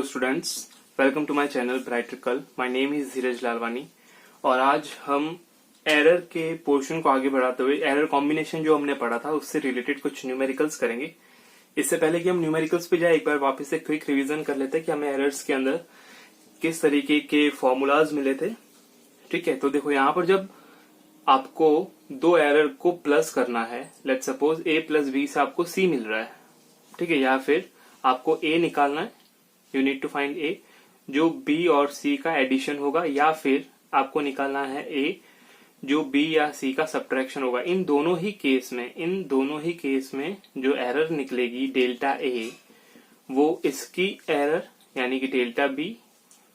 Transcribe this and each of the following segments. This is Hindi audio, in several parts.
Students, welcome to my channel Bright Trickle. My name is Dheeraj Lalwani और आज हम एरर के पोर्शन को आगे बढ़ाते हुए एरर कॉम्बिनेशन जो हमने पढ़ा था उससे रिलेटेड कुछ न्यूमेरिकल्स करेंगे। इससे पहले कि हम न्यूमेरिकल्स पे जाए एक बार वापस से क्विक रिवीजन कर लेते हैं कि हमें एरर्स के अंदर किस तरीके के फॉर्मूलाज मिले थे। ठीक है, तो देखो यहाँ पर जब आपको दो एरर को प्लस करना है, let's suppose a plus b से आपको c मिल रहा है, ठीक है, या फिर आपको a निकालना है, you need to find a जो b और c का एडिशन होगा, या फिर आपको निकालना है a जो b या c का सब्ट्रैक्शन होगा। इन दोनों ही केस में जो एरर निकलेगी डेल्टा a वो इसकी एरर यानी कि डेल्टा b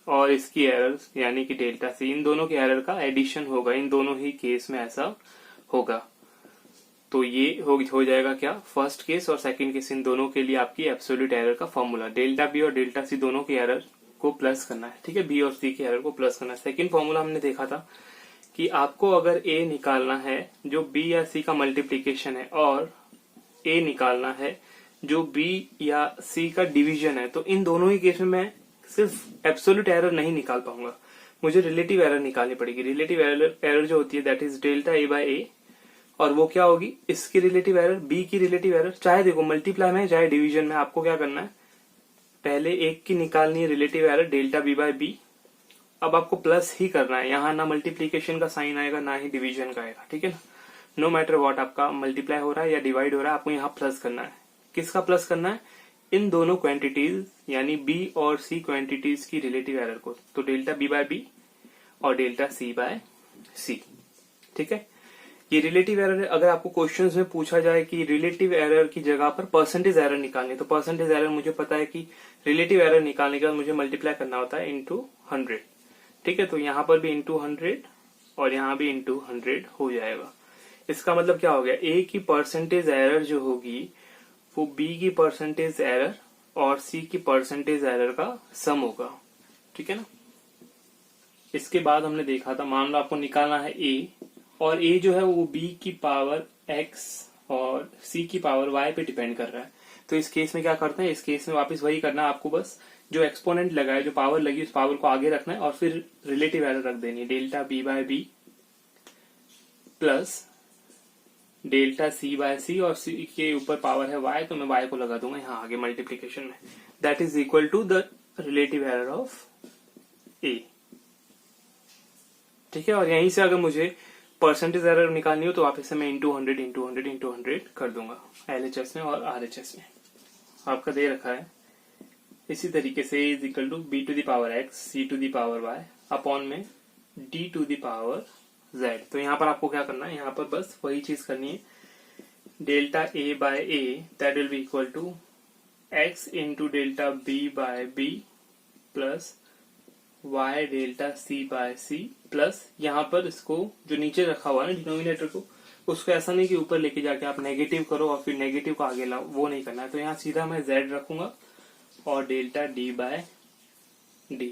और इसकी एरर यानी कि डेल्टा सी, इन दोनों के एरर का एडिशन होगा। इन दोनों ही केस में ऐसा होगा। तो ये हो जाएगा क्या, फर्स्ट केस और सेकंड केस, इन दोनों के लिए आपकी एब्सोल्यूट एरर का फॉर्मूला डेल्टा बी और डेल्टा सी दोनों के एरर को प्लस करना है। ठीक है, बी और सी के एरर को प्लस करना है। सेकंड फॉर्मूला हमने देखा था कि आपको अगर ए निकालना है जो बी या सी का मल्टीप्लीकेशन है और ए निकालना है जो बी या सी का डिवीजन है, तो इन दोनों ही केस में मैं सिर्फ एब्सोल्यूट एरर नहीं निकाल पाऊंगा, मुझे रिलेटिव एरर निकालनी पड़ेगी। रिलेटिव एरर जो होती है that is delta A by A, और वो क्या होगी, इसकी रिलेटिव एरर बी की रिलेटिव एरर, चाहे देखो मल्टीप्लाई में चाहे डिवीजन में, आपको क्या करना है, पहले एक की निकालनी है relative error delta b by b. अब आपको प्लस ही करना है, यहाँ ना मल्टीप्लीकेशन का साइन आएगा ना ही डिवीजन का आएगा। ठीक है ना, नो मैटर व्हाट आपका मल्टीप्लाई हो रहा है या डिवाइड हो रहा है, आपको यहाँ प्लस करना है। किसका प्लस करना है, इन दोनों क्वांटिटीज यानी b और c क्वांटिटीज की रिलेटिव एरर को, तो डेल्टा b बाय b और डेल्टा c बाय c। ठीक है, ये रिलेटिव एरर अगर आपको क्वेश्चंस में पूछा जाए कि रिलेटिव एरर की जगह पर परसेंटेज एरर निकालनी, तो परसेंटेज एरर मुझे पता है कि रिलेटिव एरर निकालने के बाद मुझे मल्टीप्लाई करना होता है इंटू 100। ठीक है, तो यहाँ पर भी इंटू 100 और यहाँ भी इंटू 100 हो जाएगा। इसका मतलब क्या हो गया, a की परसेंटेज एरर जो होगी वो b की परसेंटेज एरर और c की परसेंटेज एरर का सम होगा। ठीक है ना, इसके बाद हमने देखा था, मान लो आपको निकालना है a और a जो है वो b की पावर x और c की पावर y पे डिपेंड कर रहा है। तो इस केस में क्या करते हैं, इस केस में वापस वही करना है, आपको बस जो एक्सपोनेंट लगा है, जो पावर लगी, उस पावर को आगे रखना है और फिर रिलेटिव एरर रख देनी है, delta b by b plus delta C by C, और सी के ऊपर पावर है y, तो मैं y को लगा दूंगा यहाँ आगे मल्टीप्लीकेशन में, that is equal to the relative error of a। ठीक है, और यहीं से अगर मुझे परसेंटेज एरर निकालनी हो तो वापस से मैं इंटू 100 इंटू 100 इंटू 100 कर दूंगा LHS में और RHS में। आपका दे रखा है इसी तरीके से a is equal to b to the power x c to the power y upon में d to the power z। तो यहाँ पर आपको क्या करना है, यहाँ पर बस वही चीज करनी है, delta a by a that will be equal to x into delta b by b plus y delta c by c plus यहाँ पर इसको जो नीचे रखा हुआ है ना डिनोमिनेटर को, उसको ऐसा नहीं कि ऊपर लेके जाके आप नेगेटिव करो और फिर नेगेटिव को आगे लाओ, वो नहीं करना है। तो यहाँ सीधा मैं z रखूंगा और डेल्टा d बाय d।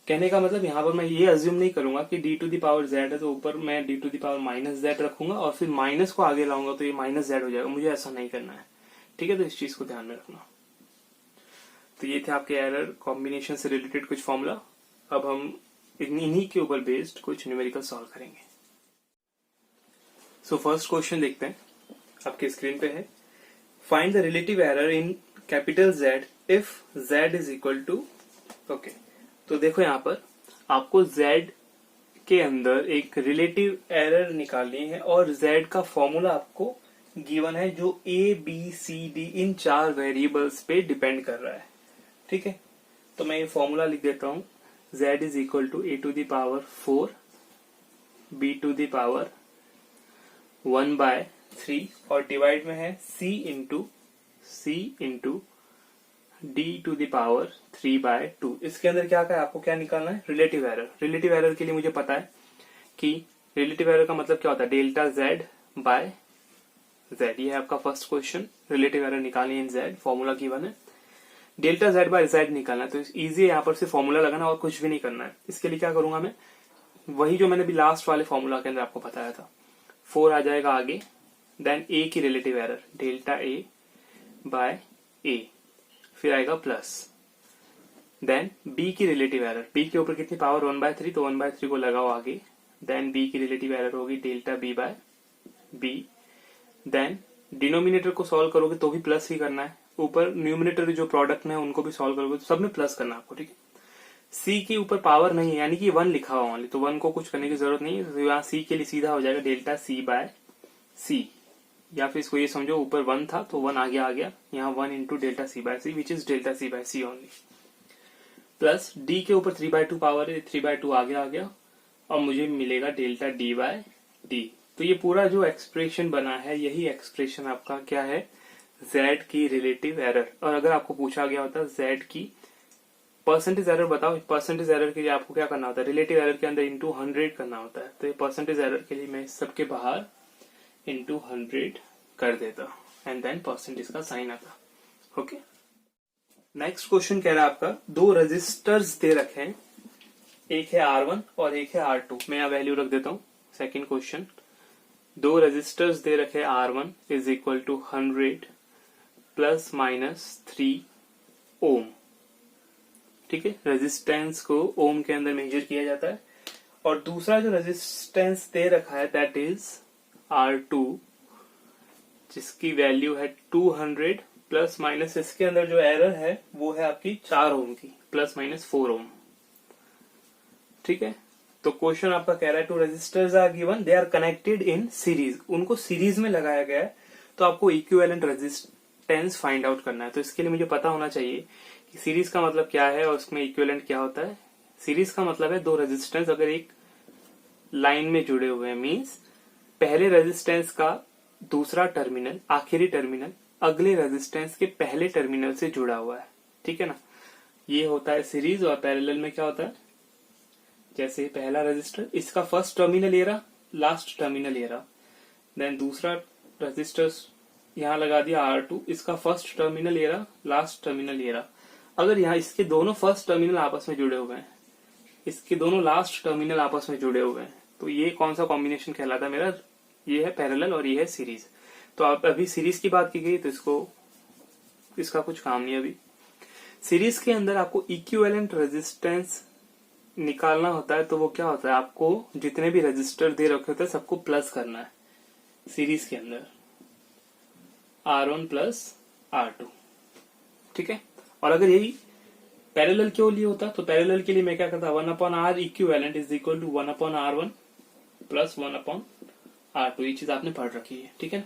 कहने का मतलब यहाँ पर मैं ये अज्यूम नहीं करूंगा कि d to the power z है तो ऊपर मैं d to the power minus z रखूंगा और फिर माइनस को आगे लाऊंगा तो ये माइनस z हो जाएगा, मुझे ऐसा नहीं करना है। ठीक है, तो इस चीज को ध्यान में रखना। तो ये थे आपके एरर कॉम्बिनेशन से रिलेटेड कुछ फॉर्मूला। अब हम इन्हीं के ऊपर बेस्ड कुछ न्यूमेरिकल सॉल्व करेंगे। सो फर्स्ट क्वेश्चन देखते हैं, आपके स्क्रीन पे है, find the relative error in capital Z if Z is equal to. Okay, तो देखो यहाँ पर आपको Z के अंदर एक रिलेटिव एरर निकालनी है और Z का फॉर्मूला आपको गिवन है जो A B C D इन चार वेरिएबल्स पे डिपेंड कर रहा है। ठीक है, तो मैं ये फॉर्मूला लिख देता हूँ, Z is equal to a to the power 4 b to the power 1 by 3 और डिवाइड में है c into d to the power 3 by 2। इसके अंदर क्या है, आपको क्या निकालना है, रिलेटिव एरर। रिलेटिव एरर के लिए मुझे पता है कि रिलेटिव एरर का मतलब क्या होता है, डेल्टा z बाय z। ये है आपका फर्स्ट क्वेश्चन, रिलेटिव एरर निकालनी है इन z, फॉर्मूला गिवन है, डेल्टा z बाय z निकालना है। तो इजी है, यहाँ पर सिर्फ फॉर्मूला लगाना और कुछ भी नहीं करना है। इसके लिए क्या करूंगा मैं, वही जो मैंने भी लास्ट वाले फॉर्मूला के अंदर आपको बताया था, 4 आ जाएगा आगे, देन a की relative error delta a by a, फिर आएगा प्लस देन बी की रिलेटिव एरर, बी के ऊपर कितनी पावर 1/3, तो 1/3 को लगाओ आगे, देन बी की रिलेटिव एरर होगी delta b by b. Then denominator को सॉल्व करोगे तो भी प्लस ही करना है, ऊपर न्यूमिनेटर जो प्रोडक्ट में उनको भी सॉल्व करोगे तो सब में प्लस करना है आपको, ठीक है। सी के ऊपर पावर नहीं है, यानी कि 1 लिखा हुआ ओनली, तो 1 को कुछ करने की जरूरत नहीं है, तो यहाँ सी के लिए सीधा हो जाएगा डेल्टा सी बाय सी, या फिर इसको ये समझो ऊपर 1 था तो 1 आगे आ गया, यहाँ 1 into delta C by c which is delta C by c only, plus d के ऊपर 3/2 पावर है, 3/2 आगे आ गया और मुझे मिलेगा डेल्टा डी बाय डी। तो ये पूरा जो एक्सप्रेशन बना है यही एक्सप्रेशन आपका क्या है, z की रिलेटिव एरर। और अगर आपको पूछा गया होता z की परसेंटेज एरर बताओ, परसेंटेज एरर के लिए आपको क्या करना होता है, रिलेटिव एरर के अंदर इंटू 100 करना होता है, तो ये परसेंटेज एरर के लिए मैं सबके बाहर इंटू 100 कर देता एंड देन परसेंटेज का साइन आता। ओके, नेक्स्ट क्वेश्चन कह रहा है आपका दो रजिस्टर्स दे रखे हैं, एक है R1 और एक है R2, मैं यहाँ वैल्यू रख देता हूँ। सेकंड क्वेश्चन, दो रजिस्टर्स दे रखे हैं R1 is equal to 100 plus minus 3 ohm, ठीक है। रेजिस्टेंस को ओम के अंदर मेजर किया जाता है। और दूसरा जो रेजिस्टेंस दे रखा है दैट इज R2 जिसकी वैल्यू है 200 प्लस माइनस इसके अंदर जो एरर है वो है आपकी 4 ओम की, प्लस माइनस 4 ओम, ठीक है। तो क्वेश्चन आपका कह रहा है two resistors are given, they are connected in series, उनको सीरीज में लगाया गया है, तो आपको इक्विवेलेंट रेजिस्टेंस फाइंड आउट करना है। तो इसके लिए मुझे पता होना चाहिए कि सीरीज का मतलब क्या है और उसमें इक्विवेलेंट क्या होता है। सीरीज का मतलब है दो रेजिस्टेंस अगर एक लाइन में जुड़े हुए हैं, मींस पहले रेजिस्टेंस का दूसरा टर्मिनल, आखिरी टर्मिनल अगले रेजिस्टेंस के पहले टर्मिनल से जुड़ा हुआ है, ठीक है ना, ये होता है सीरीज। और पैरेलल में क्या होता है, जैसे पहला रेजिस्टर इसका फर्स्ट टर्मिनल ये रहा, लास्ट टर्मिनल ये रहा, देन दूसरा रेजिस्टर यहाँ लगा दिया R2, इसका फर्स्ट टर्मिनल ये रहा, लास्ट टर्मिनल ये रहा। अगर यहाँ इसके दोनों फर्स्ट टर्मिनल आपस में जुड़े हुए हैं, इसके दोनों लास्ट टर्मिनल आपस में जुड़े हुए हैं, तो ये कौन सा कॉम्बिनेशन कहलाता है मेरा, ये है पैरेलल और ये है सीरीज। तो आप अभी सीरीज की बात की गई तो इसका कुछ काम नहीं। अभी सीरीज के अंदर आपको इक्विवेलेंट रेजिस्टेंस निकालना होता है, तो वो क्या होता है, आपको जितने भी रेजिस्टर दे रखे होते हैं सबको प्लस करना है सीरीज के अंदर, R1 प्लस R2, ठीक है। और अगर यही पैरेलल के लिए होता तो पैरेलल के लिए मैं क्या करता, 1/R equivalent is equal to 1/R1 plus 1/R2, ये चीज आपने पढ़ रखी है, ठीक है।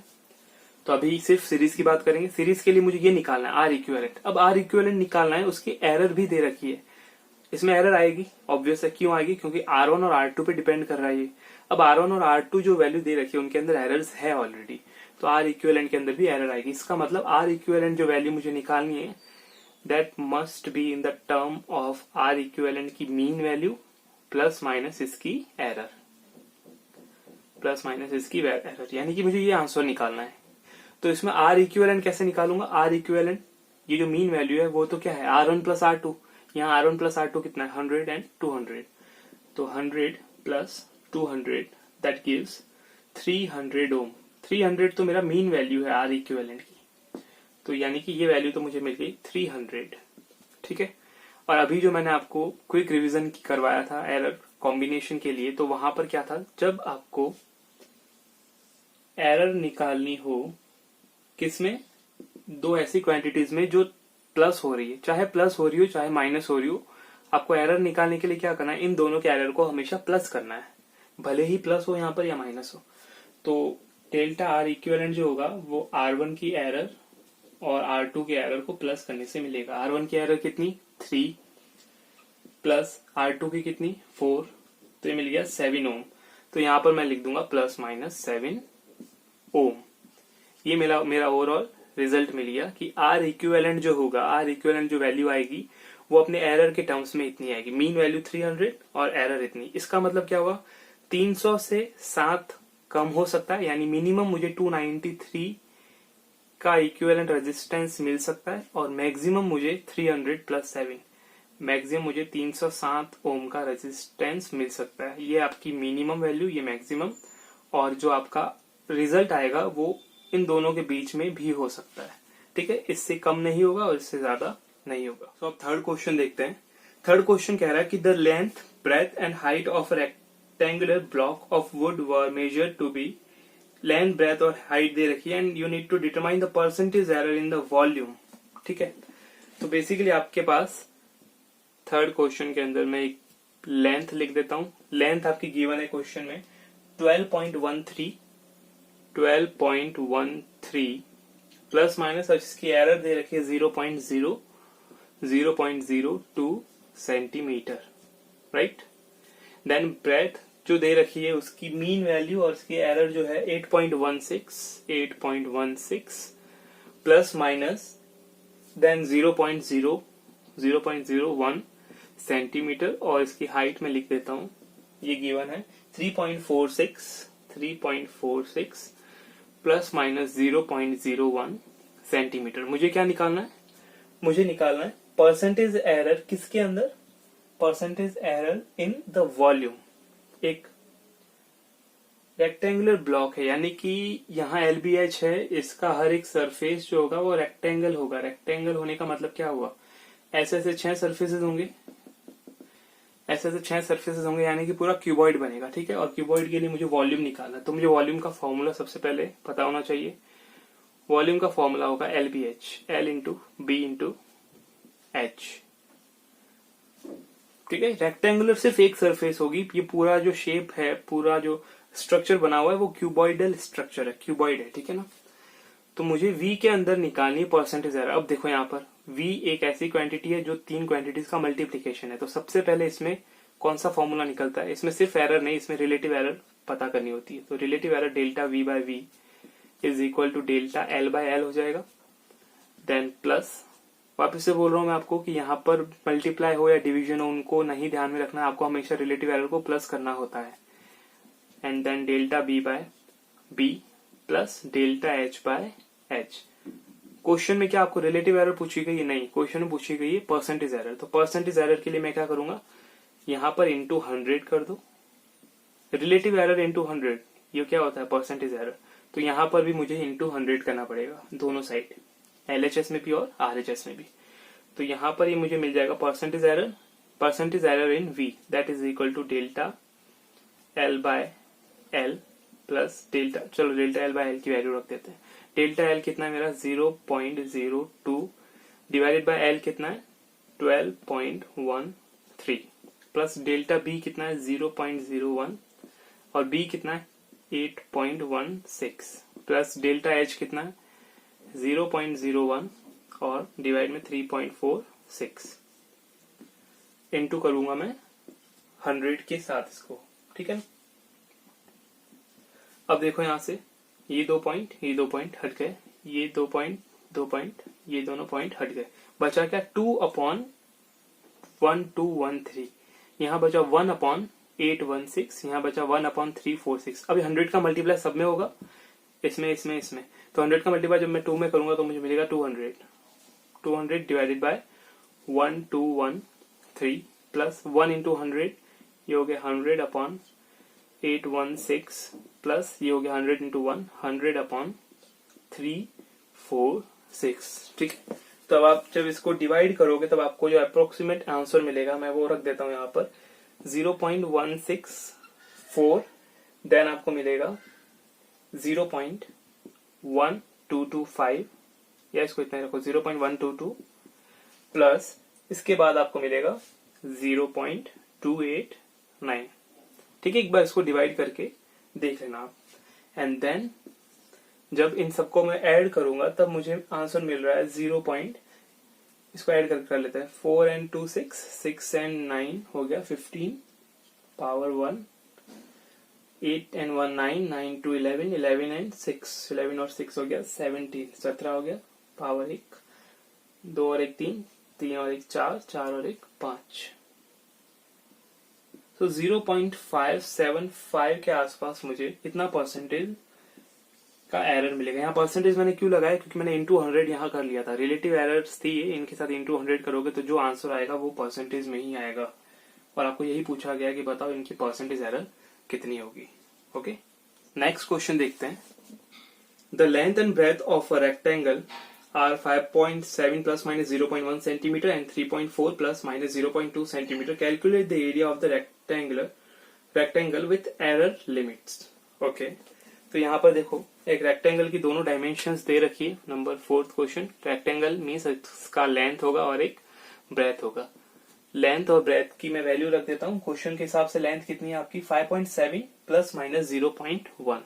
तो अभी सिर्फ सीरीज की बात करेंगे। सीरीज के लिए मुझे ये निकालना है R इक्विवेलेंट। अब R इक्विवेलेंट निकालना है, उसकी एरर भी दे रखी है, इसमें एरर आएगी, ऑब्वियस है। क्यों आएगी, क्योंकि R1 और R2 पे डिपेंड कर रहा है ये। अब R1 और R2 जो वैल्यू दे रखी है उनके अंदर एरर्स है ऑलरेडी, तो R इक्विवेलेंट के अंदर भी एरर आएगी। इसका मतलब R इक्विवेलेंट जो वैल्यू मुझे निकालनी है that must be in the term of R equivalent की मीन वैल्यू प्लस माइनस इसकी एरर, प्लस माइनस इसकी एरर, यानी कि मुझे ये आंसर निकालना है। तो इसमें R इक्विवेलेंट कैसे निकालूंगा, R इक्विवेलेंट ये जो मीन वैल्यू है वो तो क्या है, R1 प्लस R2, यहाँ R1 प्लस R2 कितना है, 100 एंड 200, तो 100 प्लस 200 दैट गिव्स 300 ओम। 300 तो मेरा मीन वैल्यू है R इक्विवेलेंट की, तो यानी कि ये वैल्यू तो मुझे मिल गई 300, ठीक है। और अभी जो मैंने आपको क्विक रिवीजन करवाया था एरर कॉम्बिनेशन के लिए, तो वहां पर क्या था, जब आपको एरर निकालनी हो किसमें, दो ऐसी क्वांटिटीज में जो प्लस हो रही है, चाहे प्लस हो रही हो चाहे माइनस हो रही हो, आपको एरर निकालने के लिए क्या करना है, इन दोनों के एरर को हमेशा प्लस करना है, भले ही प्लस हो यहाँ पर या माइनस हो। तो डेल्टा R इक्विवेलेंट जो होगा वो R1 की एरर और R2 की एरर को प्लस करने से मिलेगा। R1 की एरर कितनी 3 प्लस R2 की कितनी 4, तो ये मिल गया 7 ओम। तो यहाँ पर मैं लिख दूंगा प्लस माइनस 7 ओम। ये मेरा ओवरऑल रिजल्ट मिल गया कि R इक्विवेलेंट जो होगा, R इक्विवेलेंट जो वैल्यू आएगी वो अपने एरर के टर्म्स में इतनी आएगी, मीन वैल्यू 300 और एरर इतनी। इसका मतलब क्या हुआ, 300 से 7 कम हो सकता है, यानी मिनिमम मुझे 293 का इक्विवेलेंट रेजिस्टेंस मिल सकता है, और मैक्सिमम मुझे 300 प्लस 7, मैक्सिमम मुझे 307 ओम का रेजिस्टेंस मिल सकता है। ये आपकी मिनिमम वैल्यू, ये मैक्सिमम, और जो आपका रिजल्ट आएगा वो इन दोनों के बीच में भी हो सकता है, ठीक है। इससे कम नहीं होगा और इससे ज्यादा नहीं होगा। तो अब थर्ड क्वेश्चन देखते हैं। थर्ड क्वेश्चन कह रहा है कि the length breadth and height of rectangular block of wood were measured to be, length breadth और हाइट दे रखी है and you need to determine the percentage error in the volume. ठीक है, तो बेसिकली आपके पास थर्ड क्वेश्चन के अंदर मैं एक लेंथ लिख देता हूं। लेंथ आपकी गिवन है क्वेश्चन में 12.13 प्लस माइनस, अब इसकी एरर दे रखी है 0.02 सेंटीमीटर, राइट। देन ब्रेथ जो दे रखी है उसकी मीन वैल्यू और उसकी एरर जो है 8.16 प्लस माइनस देन 0.01 सेंटीमीटर और इसकी हाइट में लिख देता हूं, ये गिवन है 3.46 प्लस माइनस 0.01 सेंटीमीटर। मुझे क्या निकालना है? मुझे निकालना है परसेंटेज एरर किसके अंदर? Percentage error in the volume. एक रेक्टेंगुलर ब्लॉक है, यानी कि यहाँ LBH है, इसका हर एक सरफेस जो होगा वो रेक्टेंगल होगा। रेक्टेंगल होने का मतलब क्या हुआ? ऐसे ऐसे 6 सरफेसेस होंगे, ऐसे ऐसे 6 सरफेसेस होंगे, यानी कि पूरा क्यूबॉइड बनेगा। ठीक है, और क्यूबॉइड के लिए मुझे वॉल्यूम निकालना है, तो मुझे वॉल्यूम का फॉर्मूला सबसे पहले पता होना चाहिए। वॉल्यूम का फॉर्मूला होगा LBH, L into b into h. ठीक है, रेक्टेंगुलर सिर्फ एक सरफेस होगी, ये पूरा जो शेप है, पूरा जो स्ट्रक्चर बना हुआ है वो क्यूबॉइडल स्ट्रक्चर है, क्यूबॉइड है। ठीक है ना, तो मुझे V के अंदर निकालनी है परसेंटेज एरर। अब देखो यहाँ पर V एक ऐसी क्वांटिटी है जो 3 क्वांटिटीज का मल्टीप्लीकेशन है, तो सबसे पहले इसमें कौन सा फॉर्मूला निकलता है? इसमें सिर्फ एरर नहीं, इसमें रिलेटिव एरर पता करनी होती है। तो relative error delta V by V is equal to delta L by L हो जाएगा। देन प्लस, वापस से बोल रहा हूं मैं आपको कि यहाँ पर मल्टीप्लाई हो या डिवीजन हो उनको नहीं ध्यान में रखना है, आपको हमेशा रिलेटिव एरर को प्लस करना होता है। And then delta B by B plus delta H by H। Question में क्या आपको रिलेटिव एरर पूछी गई है? नहीं, क्वेश्चन में पूछी गई है परसेंटेज एरर। तो परसेंटेज एरर के लिए मैं क्या करूंगा, यहाँ पर इंटू 100 कर दो। रिलेटिव एरर इंटू 100 ये क्या होता है? Percentage error. तो यहाँ पर भी मुझे इंटू 100 करना पड़ेगा दोनों साइड, LHS में भी और RHS में भी। तो यहाँ पर ये मुझे मिल जाएगा percentage error in V, that is equal to delta L by L plus delta, चलो डेल्टा L बाय L की वैल्यू रख देते हैं। डेल्टा L कितना है मेरा? 0.02 डिवाइडेड बाय L कितना है? 12.13 प्लस डेल्टा B कितना है? 0.01 और B कितना है? 8.16 प्लस डेल्टा H कितना है? 0.01 और डिवाइड में 3.46 इंटू करूंगा मैं 100 के साथ इसको। ठीक है, अब देखो यहां से ये 2 पॉइंट हट गए, ये 2 पॉइंट ये दोनों पॉइंट हट गए, बचा क्या? 2/1213। यहाँ बचा 1/816, यहाँ बचा 1/346। अभी 100 का मल्टीप्लाई सब में होगा, इसमें। तो 100 का मल्टीप्लाई जब मैं 2 में करूंगा तो मुझे मिलेगा 200 डिवाइडेड बाय 1213 प्लस 1 इंटू 100, ये हो गया 100/816 प्लस ये हो गया 100 इंटू 1, 100/346। ठीक, तो अब आप जब इसको डिवाइड करोगे तब आपको जो अप्रोक्सीमेट आंसर मिलेगा मैं वो रख देता हूं यहाँ पर 0.164, देन आपको मिलेगा 0.1225, या इसको इतना रखो 0.122 प्लस इसके बाद आपको मिलेगा 0.289। ठीक है, एक बार इसको डिवाइड करके देख लेना आप। एंड देन जब इन सबको मैं ऐड करूंगा तब मुझे आंसर मिल रहा है 0. इसको ऐड कर लेते हैं, 4 and 2 6, 6 and 9 हो गया 15 पावर 1, 8 and 1 9, 9 to 11, 11 and 6, 11 और 6 हो गया 17, 17 हो गया पावर 1, 2 और 1 3, 3 और 1 4, 4 और 1 5। तो 0.575 के आसपास मुझे इतना परसेंटेज का एरर मिलेगा। यहाँ परसेंटेज मैंने क्यों लगाया? क्योंकि मैंने इंटू 100 यहाँ कर लिया था। रिलेटिव एरर्स थी, इनके साथ इंटू 100 करोगे तो जो आंसर आएगा वो परसेंटेज में ही आएगा, और आपको यही पूछा गया कि बताओ इनकी परसेंटेज एरर कितनी होगी। ओके, नेक्स्ट क्वेश्चन देखते हैं। The length and breadth of a rectangle are 5.7 plus minus 0.1 centimeter and 3.4 plus minus 0.2 centimeter. Calculate the area of the rectangle with error limits. Okay. तो यहाँ पर देखो एक रेक्टेंगल की दोनों डायमेंशंस दे रखी है. Number 4th question. Rectangle means इसका लेंथ होगा और एक ब्रेथ होगा. लेंथ और ब्रेथ की मैं वैल्यू रख देता हूँ. क्वेश्चन के हिसाब से लेंथ कितनी है आपकी 5.7 प्लस माइनस 0.1.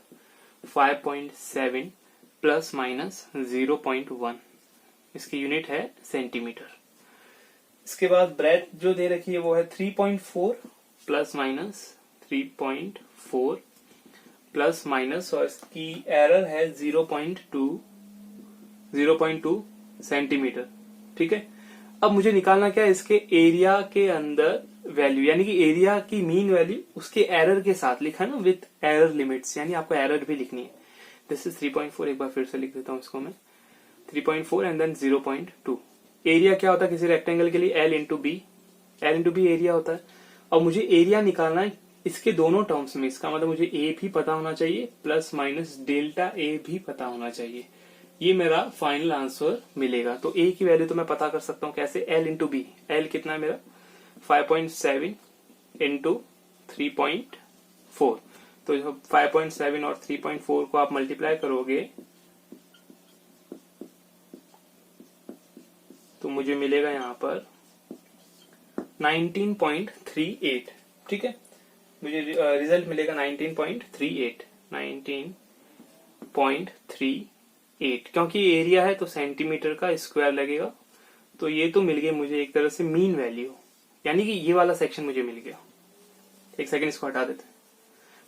5.7 प्लस माइनस 0.1 इसकी यूनिट है सेंटीमीटर. इसके बाद ब्रेथ जो दे रखी है वो है 3.4 प्लस माइनस 3.4 प्लस माइनस और इसकी एरर है 0.2 सेंटीमीटर. ठीक है. अब मुझे निकालना क्या है, इसके एरिया के अंदर वैल्यू, यानी कि एरिया की मीन वैल्यू उसके एरर के साथ लिखा ना, विथ एरर लिमिट्स, यानी आपको एरर भी लिखनी है. This is 3.4. एक बार फिर से लिख देता हूं इसको मैं. 3.4 एंड देन 0.2. एरिया क्या होता है किसी रेक्टेंगल के लिए? L into b. L into b area होता है. और मुझे एरिया निकालना है इसके दोनों टर्म्स में. इसका मतलब मुझे ए भी पता होना चाहिए प्लस माइनस डेल्टा ए भी पता होना चाहिए. ये मेरा फाइनल आंसर मिलेगा. तो ए की वैल्यू तो मैं पता कर सकता हूं कैसे? L into B. एल कितना है मेरा? 5.7 इंटू 3.4. तो 5.7 और 3.4 को आप मल्टीप्लाई करोगे तो मुझे मिलेगा यहां पर 19.38. ठीक है. मुझे रिजल्ट मिलेगा 19.38. 19.38 क्योंकि एरिया है तो सेंटीमीटर का स्क्वायर लगेगा. तो ये तो मिल गया मुझे एक तरह से मीन वैल्यू, यानी कि ये वाला सेक्शन मुझे मिल गया. एक सेकंड इसको हटा देते हैं.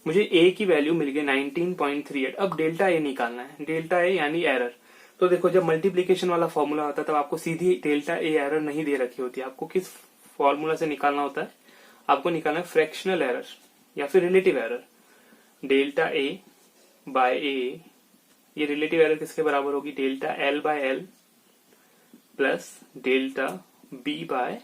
मुझे ए की वैल्यू मिल गई 19.38. अब डेल्टा ए निकालना है. डेल्टा ए यानी एरर. तो देखो जब मल्टीप्लीकेशन वाला फॉर्मूला होता है तब आपको सीधी डेल्टा ए एरर नहीं दे रखी होती. आपको किस फॉर्मूला से निकालना होता है? आपको निकालना है फ्रैक्शनल एरर या फिर relative error. Delta A by a, ये रिलेटिव एरर किसके बराबर होगी? Delta L by L plus delta b by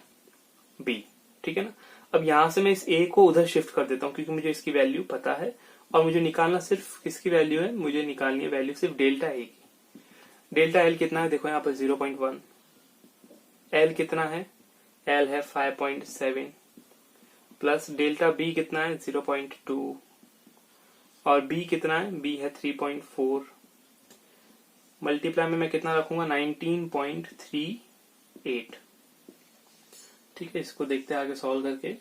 b. ठीक है ना. अब यहां से मैं इस ए को उधर शिफ्ट कर देता हूं क्योंकि मुझे इसकी वैल्यू पता है और मुझे निकालना सिर्फ किसकी वैल्यू है? मुझे निकालनी है वैल्यू सिर्फ डेल्टा ए की. डेल्टा एल कितना है? देखो यहाँ पर 0.1. एल कितना है? एल है 5.7 प्लस डेल्टा बी कितना है? 0.2 और बी कितना है? बी है 3.4. मल्टीप्लाई में मैं कितना रखूंगा? 19.38. ठीक है. इसको देखते हैं आगे सॉल्व करके.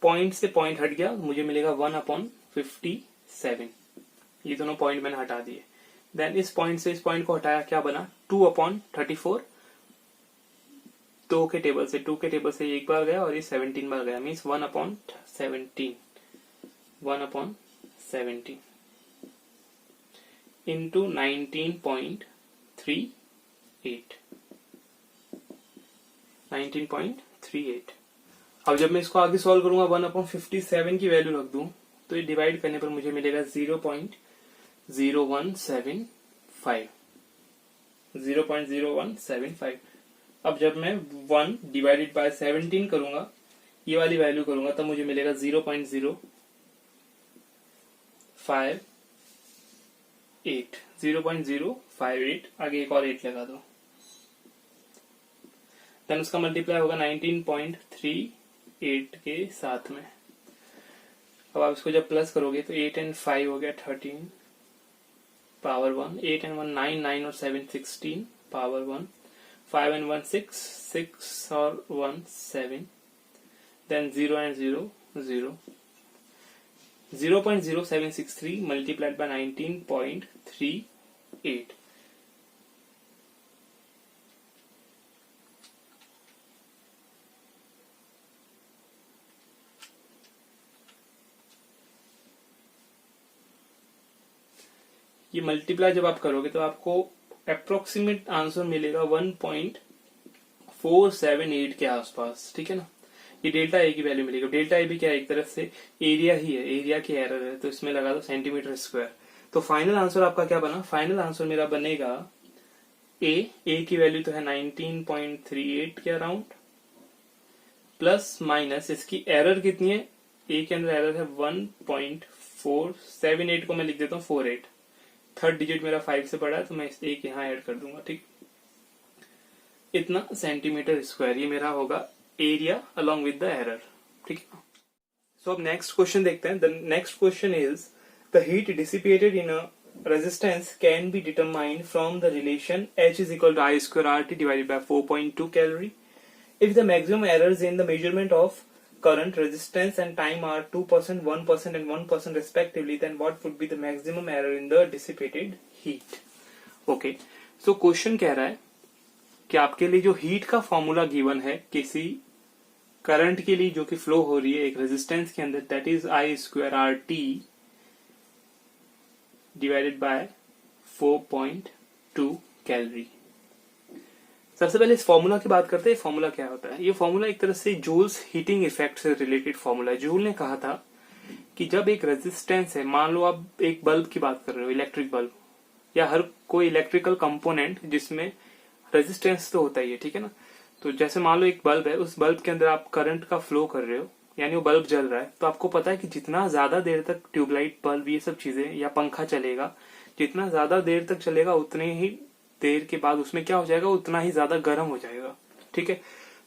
पॉइंट से पॉइंट हट गया, मुझे मिलेगा 1/57. ये दोनों पॉइंट मैंने हटा दिए. देन इस पॉइंट से इस पॉइंट को हटाया, क्या बना? 2/34. 2 के टेबल से ये एक बार गया और ये 17 बार गया. Means 1/17 into 19.38. अब जब मैं इसको आगे सॉल्व करूंगा 1/57 की वैल्यू रख दूं तो ये डिवाइड करने पर मुझे मिलेगा 0.0175. अब जब मैं 1 डिवाइडेड बाय 17 करूंगा, ये वाली वैल्यू करूंगा, तब मुझे मिलेगा 0.058. आगे एक और 8 लगा दो. देन उसका मल्टीप्लाई होगा 19.38 के साथ में. अब आप इसको जब प्लस करोगे तो 8 and 5 हो गया 13 पावर 1. 8 and 1 9, 9 और 7 16 पावर 1. 5 and 1 6, 6 और 1 7. Then 0 and 0 0. 0.0763 multiplied by 19.38. ये मल्टीप्लाई जब आप करोगे तो आपको अप्रोक्सीमेट आंसर मिलेगा 1.478 के आसपास. ठीक है ना. ये डेल्टा ए की वैल्यू मिलेगी. डेल्टा ए भी क्या है? एक तरफ से एरिया ही है, एरिया की एरर है, तो इसमें लगा दो सेंटीमीटर स्क्वायर. तो फाइनल आंसर आपका क्या बना? फाइनल आंसर मेरा बनेगा ए की वैल्यू तो है 19.38 के अराउंड प्लस माइनस इसकी एरर कितनी है? ए के अंदर एरर है 1.478 को मैं लिख देता हूँ 48. थर्ड डिजिट मेरा 5 से बड़ा है तो मैं एक यहाँ ऐड कर दूंगा, ठीक। इतना सेंटीमीटर स्क्वायर ये मेरा होगा area along with the error, ठीक है। सो अब नेक्स्ट क्वेश्चन देखते हैं। The next question is the heat dissipated in a resistance can be determined from the relation H is equal to I square RT divided by 4.2 calorie. If the maximum errors in the measurement of current, resistance and time are 2%, 1% and 1% respectively, then what would be the maximum error in the dissipated heat? Okay, so question कह रहा है कि आपके लिए जो हीट का फॉर्मूला गिवन है किसी करंट के लिए जो कि फ्लो हो रही है एक रेजिस्टेंस के अंदर, that is I square R T divided by 4.2 calorie. सबसे पहले इस फॉर्मूला की बात करते हैं। फॉर्मूला क्या होता है? ये फॉर्मूला एक तरह से जूल्स हीटिंग इफेक्ट से रिलेटेड फॉर्मूला है। जूल ने कहा था कि जब एक रेजिस्टेंस है, मान लो आप एक बल्ब की बात कर रहे हो, इलेक्ट्रिक बल्ब या हर कोई इलेक्ट्रिकल कंपोनेंट जिसमें रेजिस्टेंस तो होता ही है, ठीक है ना। तो जैसे मान लो एक बल्ब है, उस बल्ब के अंदर आप करंट का फ्लो कर रहे हो, यानी वो बल्ब जल रहा है, तो आपको पता है कि जितना ज्यादा देर तक ट्यूबलाइट, बल्ब, ये सब चीजें या पंखा चलेगा, जितना ज्यादा देर तक चलेगा उतने ही देर के बाद उसमें क्या हो जाएगा, उतना ही ज्यादा गर्म हो जाएगा, ठीक है।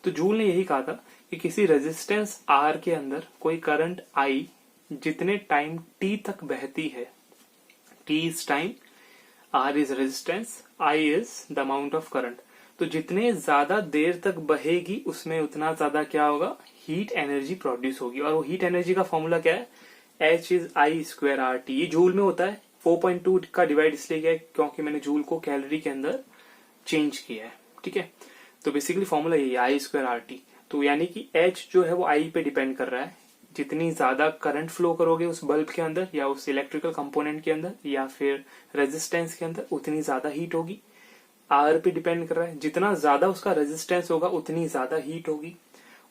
तो जूल ने यही कहा था कि किसी रेजिस्टेंस आर के अंदर कोई करंट आई जितने टाइम टी तक बहती है, t is time, r is resistance, I is the amount of current, तो जितने ज्यादा देर तक बहेगी उसमें उतना ज्यादा क्या होगा, हीट एनर्जी प्रोड्यूस होगी। और वो हीट एनर्जी का फॉर्मूला क्या है, H is I square R T. ये जूल में होता है। 4.2 का डिवाइड इसलिए किया है क्योंकि मैंने जूल को कैलोरी के अंदर चेंज किया है, ठीक है। तो बेसिकली फॉर्मूला यही है, आई स्क्वायर आर टी। तो यानी कि एच जो है वो आई पे डिपेंड कर रहा है। जितनी ज्यादा करंट फ्लो करोगे उस बल्ब के अंदर या उस इलेक्ट्रिकल कंपोनेंट के अंदर या फिर रेजिस्टेंस के अंदर, उतनी ज्यादा हीट होगी। आर पे डिपेंड कर रहा है, जितना ज्यादा उसका रेजिस्टेंस होगा उतनी ज्यादा हीट होगी,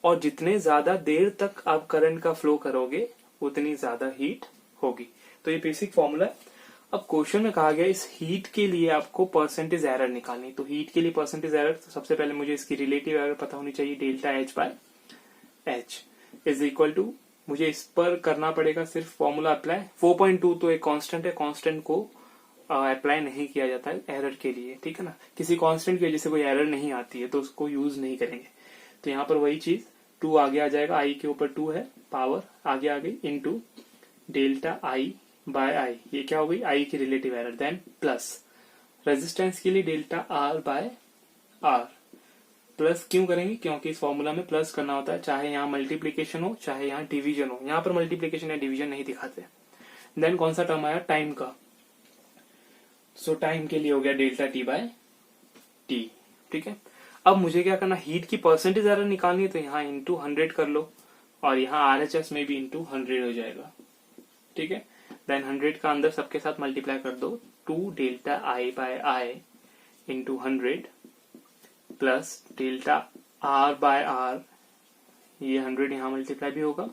और जितने ज्यादा देर तक आप करंट का फ्लो करोगे उतनी ज्यादा हीट होगी। तो ये बेसिक फॉर्मूला है। अब क्वेश्चन में कहा गया इस हीट के लिए आपको परसेंटेज एरर निकालनी। तो हीट के लिए परसेंटेज एरर, तो सबसे पहले मुझे इसकी रिलेटिव एरर पता होनी चाहिए, delta h by h is equal to, मुझे इस पर करना पड़ेगा सिर्फ फॉर्मूला अप्लाई। 4.2 तो एक कांस्टेंट है, कांस्टेंट को अप्लाई नहीं किया जाता है एरर के लिए, ठीक है ना। किसी कांस्टेंट की वजह से कोई एरर नहीं आती है तो उसको यूज नहीं करेंगे। तो यहाँ पर वही चीज 2 आगे आ जाएगा, आई के ऊपर 2 है, पावर आगे आ गई, into delta I by I, ये क्या हो गई, आई की relative error, then plus resistance के लिए delta r by r. Plus क्यों करेंगे, क्योंकि इस फॉर्मूला में प्लस करना होता है, चाहे यहाँ मल्टीप्लीकेशन हो चाहे यहाँ डिवीजन हो। यहाँ पर मल्टीप्लीकेशन या डिवीजन नहीं दिखाते। देन कौन सा टर्म आया, टाइम का। सो टाइम के लिए हो गया डेल्टा टी बाय टी, ठीक है। अब मुझे क्या करना, हीट की परसेंटेज एरर निकालनी है, तो यहाँ इंटू 100 कर लो और यहाँ RHS में भी इंटू 100 हो जाएगा, ठीक है। देन 100 का अंदर सबके साथ मल्टीप्लाई कर दो, 2 delta I by I into 100 plus delta r by r, ये 100 यहाँ मल्टीप्लाई भी होगा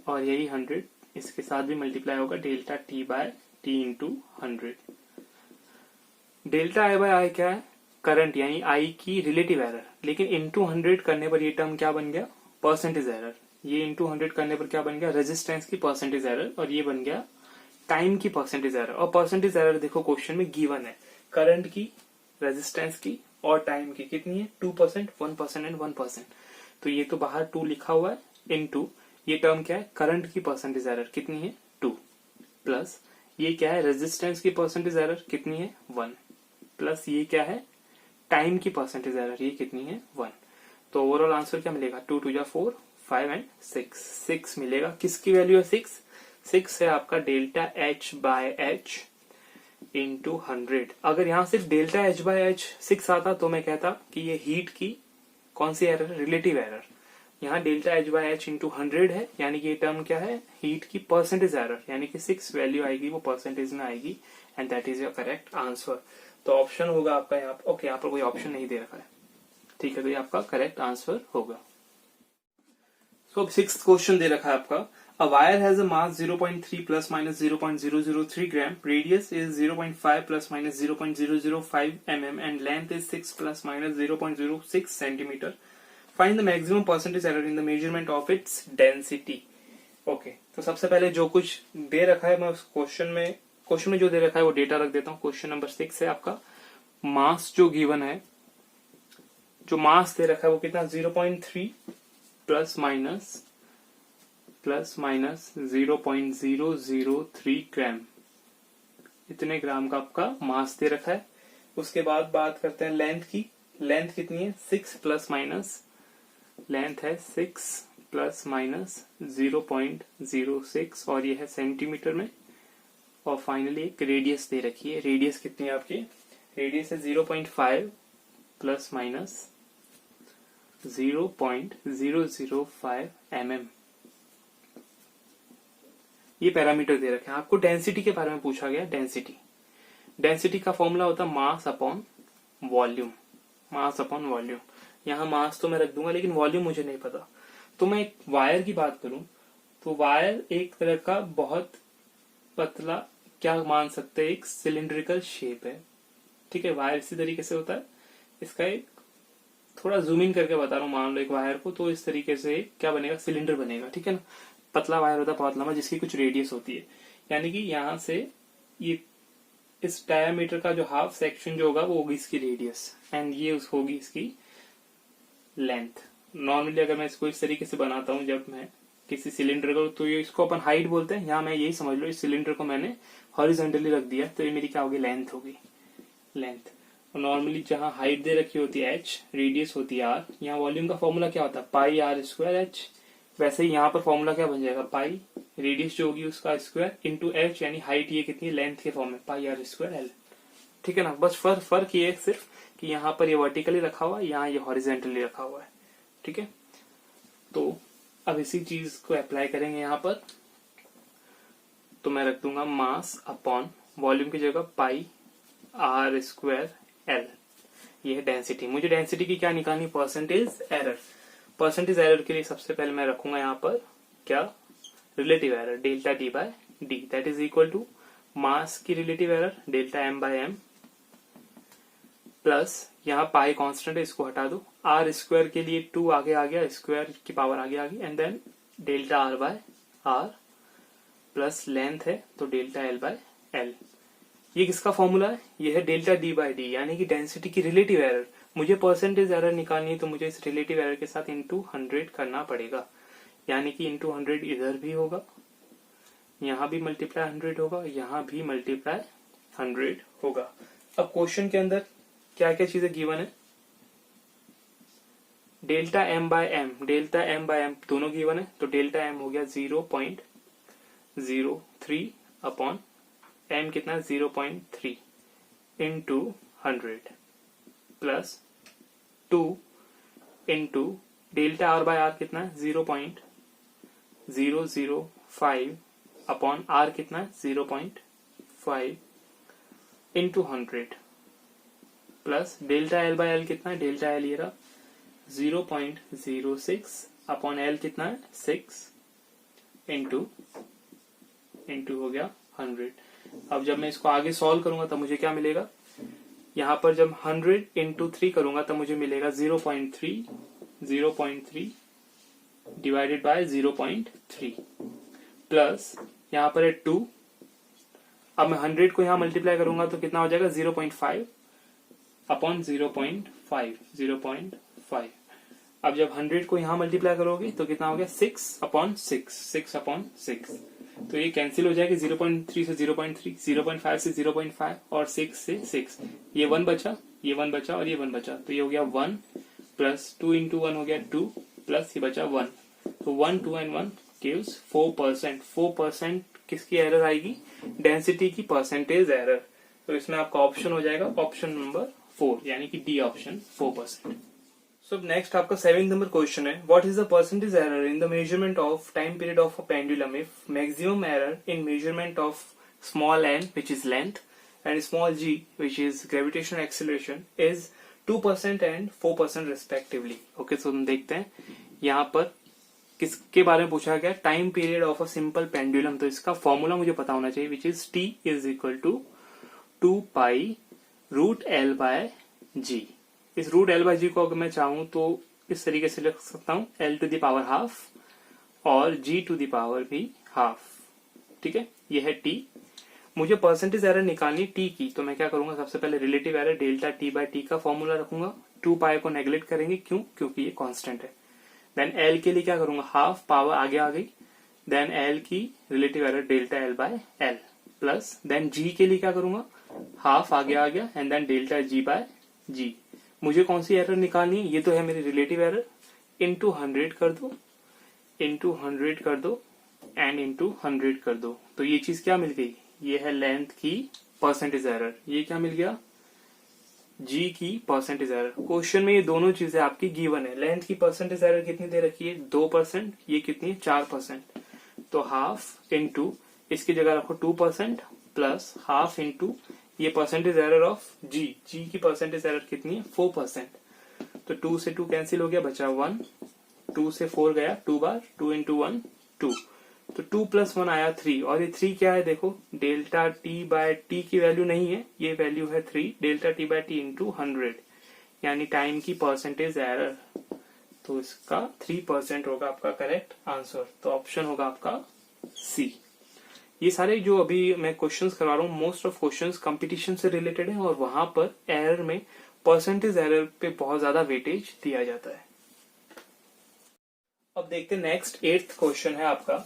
और यही 100 इसके साथ भी मल्टीप्लाई होगा, delta T by T into 100। Delta I by I क्या है, करंट यानी आई की रिलेटिव एरर, लेकिन इंटू 100 करने पर ये टर्म क्या बन गया, परसेंटेज एरर। ये इंटू 100 करने पर क्या बन गया, रेजिस्टेंस की परसेंटेज एरर, और ये बन गया टाइम की परसेंटेज एरर। और परसेंटेज एरर देखो क्वेश्चन में गिवन है, करंट की, रेजिस्टेंस की और टाइम की कितनी है, 2%, 1% एंड 1%। तो ये तो बाहर 2 लिखा हुआ है, इनटू ये टर्म क्या है, करंट की परसेंटेज एरर कितनी है 2, प्लस ये क्या है, रेजिस्टेंस की परसेंटेज एरर कितनी है 1, प्लस ये क्या है, टाइम की परसेंटेज एरर, ये कितनी है 1। तो ओवरऑल आंसर क्या मिलेगा, 2 2 जा 4, 5 एंड 6 मिलेगा। किसकी वैल्यू है 6 है आपका delta h by H into 100। अगर यहाँ सिर्फ डेल्टा एच बाय एच 6 आता तो मैं कहता कि ये हीट की कौन सी एरर, रिलेटिव एरर। यहाँ delta h by H into 100 है, यानी कि ये टर्म क्या है, हीट की परसेंटेज एरर, यानी कि 6 वैल्यू आएगी वो परसेंटेज में आएगी, and that is your correct answer. तो ऑप्शन होगा आपका यहाँ पर, ओके यहाँ पर कोई ऑप्शन नहीं दे रखा है, ठीक है, तो ये आपका करेक्ट आंसर होगा। सो अब 6th क्वेश्चन दे रखा है आपका, a wire has a mass 0.3 plus minus 0.003 gram, radius is 0.5 plus minus 0.005 mm and length is 6 plus minus 0.06 centimeter. Find the maximum percentage error in the measurement of its density. Okay, तो सबसे पहले जो कुछ दे रखा है मैं उस क्वेश्चन क्वेश्चन में जो दे रखा है वो डेटा रख देता हूँ। क्वेश्चन नंबर 6 है आपका। मास जो गिवन है, जो मास दे रखा है वो कितना 0.3 प्लस माइनस 0.003 ग्राम, इतने ग्राम का आपका मास दे रखा है। उसके बाद बात करते हैं लेंथ की। लेंथ कितनी है 6 प्लस माइनस, लेंथ है 6 प्लस माइनस 0.06 और ये है सेंटीमीटर में। और फाइनली एक रेडियस दे रखी है। रेडियस कितनी है आपकी, रेडियस है 0.5 प्लस माइनस 0.005 mm। ये पैरामीटर दे रखे हैं। आपको डेंसिटी के बारे में पूछा गया। डेंसिटी का फॉर्मूला होता है mass upon volume. Mass upon volume, यहाँ मास तो मैं रख दूंगा लेकिन वॉल्यूम मुझे नहीं पता। तो मैं एक वायर की बात करूं तो वायर एक तरह का बहुत पतला, क्या मान सकते हैं, एक सिलिंड्रिकल शेप है। ठीक है, वायर इसी तरीके से होता है। इसका एक थोड़ा जूम इन करके बता रहा हूँ। मान लो एक वायर को, तो इस तरीके से क्या बनेगा, सिलेंडर बनेगा। ठीक है ना, पतला वायर होता है, बहुत लंबा, जिसकी कुछ रेडियस होती है। यानी कि यहाँ से ये इस डायमीटर का जो हाफ सेक्शन जो होगा वो होगी इसकी रेडियस, एंड ये होगी इसकी लेंथ। नॉर्मली अगर मैं इसको इस तरीके से बनाता हूँ, जब मैं किसी सिलेंडर को, तो ये इसको अपन हाइट बोलते हैं। यहाँ मैं यही समझ लो, इस सिलेंडर को मैंने हॉरिजॉन्टली रख दिया, तो ये मेरी क्या होगी, लेंथ होगी, लेंथ। और नॉर्मली जहाँ हाइट दे रखी होती है h, रेडियस होती है r, यहाँ वॉल्यूम का फॉर्मूला क्या होता है, पाई r स्क्वायर h। वैसे ही यहाँ पर फॉर्मूला क्या बन जाएगा, पाई रेडियस जो होगी उसका स्क्वायर इंटू h, यानी हाइट ये कितनी, लेंथ के फॉर्म में, पाई r स्क्वायर l। ठीक है ना, बस फर्क ये है सिर्फ कि यहाँ पर ये वर्टिकली रखा हुआ है, यहाँ ये हॉरिजॉन्टली रखा हुआ है। ठीक है, तो अब इसी चीज को अप्लाई करेंगे यहाँ पर। तो मैं रख दूंगा मास अपॉन वॉल्यूम की जगह पाई r स्क्वायर l। ये है डेंसिटी। मुझे डेंसिटी की क्या निकालनी, परसेंटेज एरर। परसेंटेज एरर के लिए सबसे पहले मैं रखूंगा यहाँ पर क्या, relative error, delta D by D, that is equal to mass की relative error delta M by M, plus यहाँ पाई कांस्टेंट है, इसको हटा दो, आर स्क्वायर के लिए 2 आगे आ गया, स्क्वायर की पावर आगे आ गई, and then delta r by r, plus length है तो डेल्टा एल बाय एल। ये किसका फॉर्मूला है, ये है डेल्टा डी बाय डी, यानी कि डेंसिटी की रिलेटिव एरर। मुझे परसेंटेज एरर निकालनी है तो मुझे इस रिलेटिव एरर के साथ इंटू 100 करना पड़ेगा, यानी कि इंटू 100 इधर भी होगा, यहाँ भी मल्टीप्लाई 100 होगा, यहाँ भी मल्टीप्लाई 100 होगा। अब क्वेश्चन के अंदर क्या क्या चीजें गिवन है, डेल्टा एम बाय एम दोनों गिवन है। तो डेल्टा एम हो गया 0.03 अपॉन एम कितना 0.3 into 100 plus 2 into delta r by r कितना 0.005 अपॉन आर कितना 0.5 into 100 plus delta L by l कितना है, डेल्टा एल ये रहा 0.06 अपॉन एल कितना है 6 इंटू हो गया 100। अब जब मैं इसको आगे सॉल्व करूंगा तब मुझे क्या मिलेगा, यहाँ पर जब 100 इंटू 3 करूंगा तब मुझे मिलेगा 0.3 डिवाइडेड बाय 0.3 प्लस यहाँ पर है 2। अब मैं 100 को यहाँ मल्टीप्लाई करूंगा तो कितना हो जाएगा 0.5 अपॉन 0.5। अब जब 100 को यहाँ मल्टीप्लाई करोगे तो कितना हो गया 6 अपॉन 6। तो ये कैंसिल हो जाएगी, 0.3 से 0.3, 0.5 से 0.5 और 6 से 6। ये 1 बचा, ये 1 बचा और ये 1 बचा, तो ये हो गया 1 प्लस 2 इंटू 1 हो गया 2 प्लस ये बचा 1। तो 1 2 एंड 1 गिव्स 4%। 4% किसकी एरर आएगी, डेंसिटी की परसेंटेज एरर। तो इसमें आपका ऑप्शन हो जाएगा ऑप्शन नंबर 4, यानी कि डी ऑप्शन 4%। So next आपका 7th नंबर क्वेश्चन है, what is the percentage error in the measurement of time period of a pendulum if maximum error in measurement of small n which is length and small g which is gravitational acceleration is 2% and 4% respectively। Okay, so हम देखते हैं यहाँ पर किसके बारे में पूछा गया, time period of a simple pendulum. तो इसका फॉर्मूला मुझे पता होना चाहिए, which is t is equal to 2 pi root L by G. इस रूट एल बाय जी को अगर मैं चाहूं तो इस तरीके से लिख सकता हूं, L two the power half और जी टू द पावर भी हाफ। ठीक है, ये है टी। मुझे परसेंटेज एरर निकालनी टी की, तो मैं क्या करूंगा, सबसे पहले relative error delta T by t का फॉर्मूला रखूंगा। 2 पाई को नेग्लेक्ट करेंगे, क्यों, क्योंकि ये कांस्टेंट है। देन एल के लिए क्या करूंगा, हाफ पावर आगे आ गई, देन एल की relative error delta L by L plus, then G के लिए क्या करूंगा, हाफ आगे आ गया and then delta G by G. मुझे कौन सी एरर निकालनी है, ये तो है मेरी रिलेटिव एरर, इंटू 100 कर दो, इंटू 100 कर दो एंड इंटू 100 कर दो। तो ये चीज क्या मिल गई, ये है लेंथ की परसेंटेज एरर। ये क्या मिल गया, जी की परसेंटेज एरर। क्वेश्चन में ये दोनों चीजें आपकी गिवन है। लेंथ की परसेंटेज एरर कितनी दे रखी है, 2%, ये कितनी है 4%। तो हाफ इंटू इसकी जगह रखो 2% प्लस हाफ इंटू ये परसेंटेज एरर ऑफ जी, जी की परसेंटेज एरर कितनी है 4%। तो 2 से 2 कैंसिल हो गया, बचा 1, 2 से 4 गया 2 बार, 2 इंटू 1 2, तो 2 प्लस 1 आया 3, और ये 3 क्या है, देखो डेल्टा टी बाय टी की वैल्यू नहीं है, ये वैल्यू है 3 delta T by T into 100, यानी टाइम की परसेंटेज एरर। तो इसका 3% होगा आपका करेक्ट आंसर। तो ऑप्शन होगा आपका सी। ये सारे जो अभी मैं क्वेश्चंस करवा रहा हूँ, मोस्ट ऑफ क्वेश्चंस कंपटीशन से रिलेटेड है, और वहां पर एरर में परसेंटेज एरर पे बहुत ज्यादा वेटेज दिया जाता है। अब देखते हैं नेक्स्ट 8th क्वेश्चन है आपका।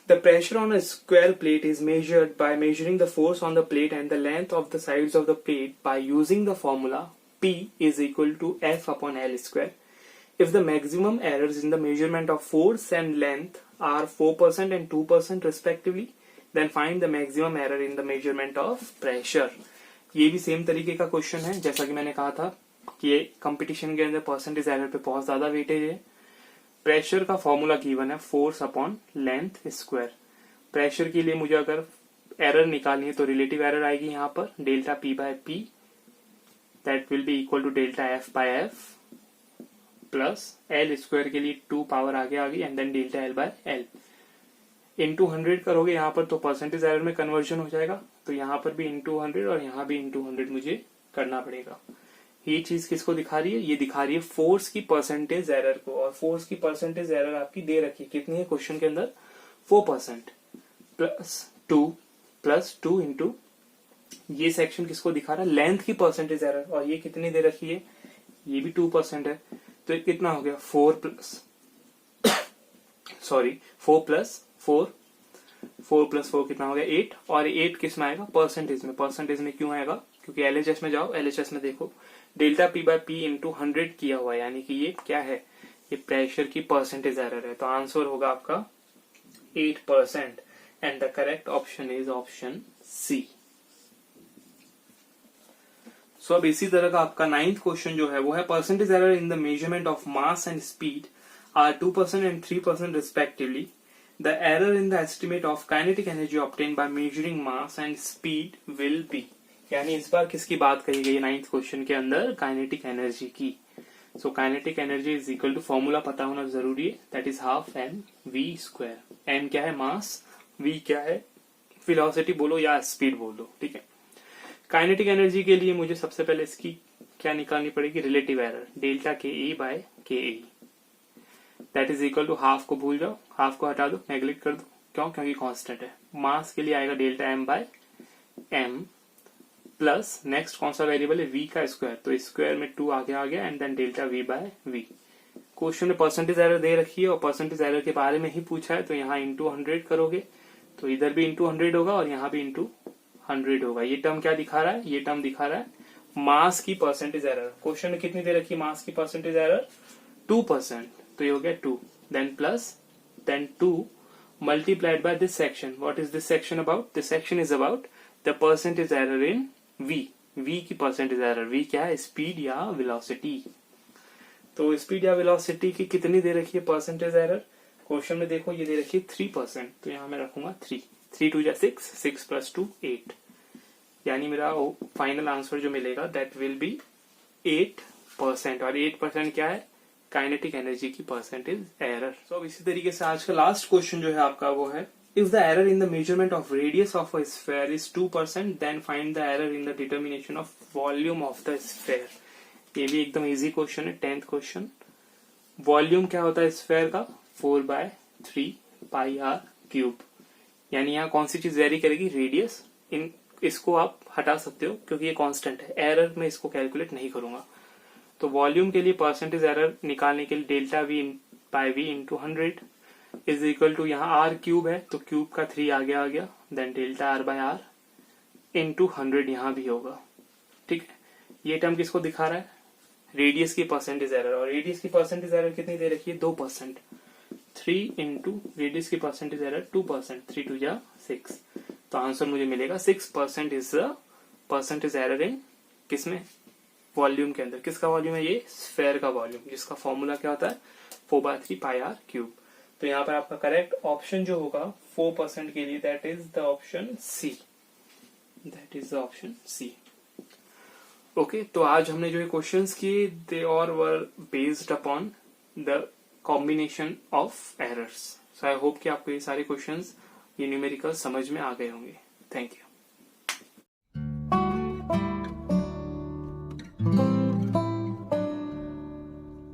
The pressure on a square plate is measured by measuring the force on the plate and the length of the sides of the plate by using the formula P is equal to F upon L square. If the maximum errors in the measurement of force and length are 4% and 2% respectively, then find the maximum error in the measurement of pressure. ये भी सेम तरीके का क्वेश्चन है, जैसा कि मैंने कहा था कि ये कंपटीशन के अंदर परसेंटेज एरर पे बहुत ज्यादा वेटेज है। प्रेशर का फॉर्मूला गिवन है force upon length square. Pressure के लिए मुझे अगर एरर निकालनी है तो रिलेटिव एरर आएगी यहाँ पर delta p by p, that will be equal to delta f by f plus l square के लिए 2 पावर आगे आ गई and then delta L by l into 100 करोगे यहाँ पर तो परसेंटेज एरर में कन्वर्जन हो जाएगा। तो यहाँ पर भी इंटू 100 और यहाँ भी इंटू 100 मुझे करना पड़ेगा। ये चीज किसको दिखा रही है, ये दिखा रही है फोर्स की परसेंटेज एरर को, और फोर्स की परसेंटेज एरर आपकी दे रखी है, कितनी है क्वेश्चन के अंदर 4% प्लस टू इंटू ये सेक्शन किसको दिखा रहा है, लेंथ की परसेंटेज एरर, और ये कितनी दे रखी है, ये भी 2% है। तो कितना हो गया 4 प्लस 4 कितना हो गया 8, और 8 किस में आएगा परसेंटेज में। परसेंटेज में क्यों आएगा, क्योंकि एलएचएस में जाओ, एलएचएस में देखो delta p by P into 100 किया हुआ है, यानी कि ये क्या है, ये प्रेशर की परसेंटेज एरर है। तो आंसर होगा आपका 8% and the correct option is option C. So अब इसी तरह का आपका 9th क्वेश्चन जो है वो है percentage error in the measurement of mass and speed are 2% and 3% respectively. The error in the estimate of kinetic energy obtained by measuring mass and speed will be. यानी इस बार किसकी बात कही गई 9th क्वेश्चन के अंदर, काइनेटिक एनर्जी की। So kinetic energy is equal to formula पता होना जरूरी है, that is half m v square. M क्या है मास, वी क्या है वेलोसिटी बोलो या स्पीड बोल दो, ठीक है। काइनेटिक एनर्जी के लिए मुझे सबसे पहले इसकी क्या निकालनी पड़ेगी, रिलेटिव एरर डेल्टा के E by K E, that is equal to half को भूल जाओ, हाफ को हटा दो, नेग्लेक्ट कर दो, क्यों, क्योंकि कांस्टेंट है। मास के लिए आएगा delta M by M plus next कौन सा वेरिएबल है v का स्क्वायर, तो स्क्वायर में 2 आगे आ गया and then delta v by v। Question में परसेंटेज एरर दे रखी है और परसेंटेज एरर के बारे में ही पूछा है, तो यहाँ इंटू 100 करोगे तो इधर भी इंटू 100 होगा और यहाँ भी इंटू 100 होगा। ये टर्म क्या दिखा रहा है, ये टर्म दिखा रहा है मास की परसेंटेज एरर। क्वेश्चन में कितनी दे रखी है मास की परसेंटेज एरर 2%, तो ये हो गया 2 then plus then 2 multiplied by this section. What is this section about? This section is about the percentage error in v की परसेंटेज एरर। v क्या है, स्पीड या वेलोसिटी। तो स्पीड या वेलोसिटी की कितनी दे रखी है परसेंटेज एरर, क्वेश्चन में देखो ये दे रखी है 3%, तो यहाँ मैं रखूंगा 3 2 जा 6, 6 प्लस 2 8, यानी मेरा फाइनल आंसर जो मिलेगा दैट विल बी 8%, और 8% क्या है काइनेटिक एनर्जी की परसेंटेज एरर। सो इसी तरीके से आज का लास्ट क्वेश्चन जो है आपका वो है, if the error in the measurement of radius of a sphere is 2%, then find the error in the determination of volume of the sphere। ये भी एकदम इजी क्वेश्चन है, 10th क्वेश्चन। वॉल्यूम क्या होता है स्फेयर का, 4/3 पाई r क्यूब, यानी यहाँ कौन सी चीज वेरी करेगी, रेडियस। इसको आप हटा सकते हो क्योंकि ये कांस्टेंट है, एरर में इसको कैलकुलेट नहीं करूंगा। तो वॉल्यूम के लिए परसेंटेज एरर निकालने के लिए delta v by v into 100 is equal to, यहाँ आर क्यूब है तो क्यूब का 3 आगे आ गया, then delta r by r into 100 यहाँ भी होगा। ठीक है, ये टर्म किसको दिखा रहा है, रेडियस की परसेंटेज एरर, और रेडियस की परसेंटेज एरर कितनी दे रखी है 2%, 3 इंटू रेडियस की परसेंटेज एरर 2%, 3 2 जा 6, तो आंसर मुझे मिलेगा 6% इज द परसेंटेज एरर इन किसमें, वॉल्यूम के अंदर। किसका वॉल्यूम है, ये स्फेयर का वॉल्यूम, जिसका फॉर्मूला क्या होता है 4/3 पाई आर क्यूब। तो यहाँ पर आपका करेक्ट ऑप्शन जो होगा 4% के लिए, that is the option c, that is the option c. Okay, तो आज हमने जो क्वेश्चंस किए they are were based upon the combination of errors. So I hope कि आपको ये सारे क्वेश्चंस, ये न्यूमेरिकल समझ में आ गए होंगे। Thank you.